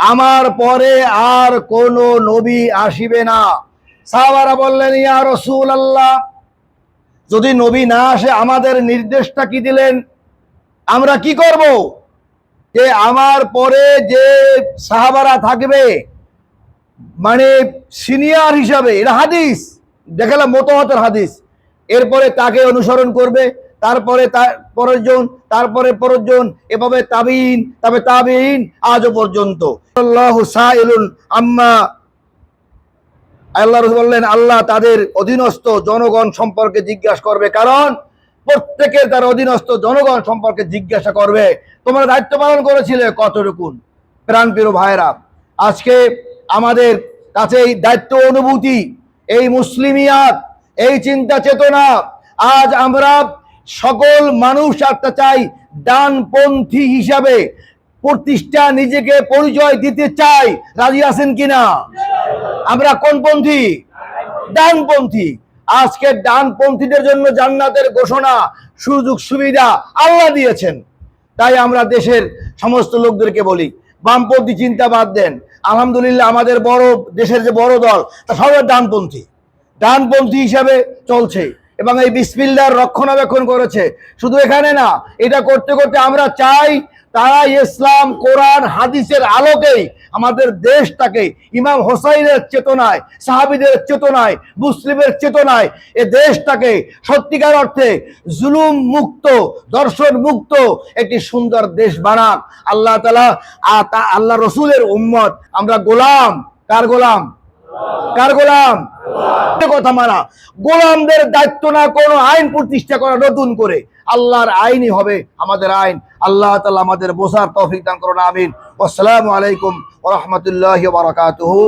আমার পরে আর কোন নবী আসিবে না। সাহাবারা বললেন, ইয়া রাসূলুল্লাহ, যদি নবী না আসে আমাদের নির্দেশটা কি দিলেন, আমরা কি করব? যে আমার পরে যে সাহাবারা থাকবে, মানে সিনিয়র হিসাবে, এটা হাদিস দেখালাম, মতওয়াতের হাদিস, এরপরে তাকে অনুসরণ করবে, তারপরে তার পরেরজন, তারপরে পরেরজন, এভাবে তাবিন, তবে তাবিন, আজও পর্যন্ত। আল্লাহু সাইলুন আম্মা, আল্লাহ রাসূল বললেন, আল্লাহ তাদের অধীনস্থ জনগণ সম্পর্কে জিজ্ঞাসা করবে, কারণ প্রত্যেকের তার অধীনস্থ জনগণ সম্পর্কে জিজ্ঞাসা করবে, তোমরা দায়িত্ব পালন করেছিলে কতটুকু। প্রাণপ্রিয় ভাইরা, আজকে আমাদের কাছে এই দায়িত্ব অনুভূতি, এই মুসলিমিয়াত, এই চিন্তা চেতনা, আজ আমরা সকল মানুষ একটা চাই ডানপন্থী হিসাবে প্রতিষ্ঠা, নিজেকে পরিচয় দিতে চাই। রাজি আছেন কিনা? আমরা কোন পন্থী? ডানপন্থী। আজকে ডানপন্থীদের জন্য জান্নাতের ঘোষণা, সুযোগ সুবিধা আল্লাহ দিয়েছেন। তাই আমরা দেশের সমস্ত লোকদেরকে বলি, বামপন্থী চিন্তা বাদ দেন। আলহামদুলিল্লাহ আমাদের বড় দেশের যে বড় দল, তা সবাই ডানপন্থী, ডানপন্থী হিসাবে চলছে এবং এই বিসমিল্লাহর রক্ষণাবেক্ষণ করেছে। শুধু এখানে না, এটা করতে করতে আমরা চাই তারা ইসলাম, কোরআন, হাদিসের আলোকেই আমাদের দেশটাকে ইমাম হোসাইনের চেতনায়, সাহাবীদের চেতনায়, মুসলিমের চেতনায় এ দেশটাকে সত্যিকার অর্থে জুলুম মুক্ত, দর্শন মুক্ত একটি সুন্দর দেশ বানাক। আল্লাহ তাআলা, আল্লাহ রসুলের উম্মত, আমরা গোলাম। কার গোলাম? কার গোলাম? কথা মানা। গোলামদের দায়িত্ব না কোনো আইন প্রতিষ্ঠা করা নতুন করে, আল্লাহর আইনই হবে আমাদের আইন। আল্লাহ তাআলা আমাদের বোঝার তৌফিক দান করুন, আমিন। আসসালামু আলাইকুম ওয়া রাহমাতুল্লাহি ওয়া বারাকাতুহু।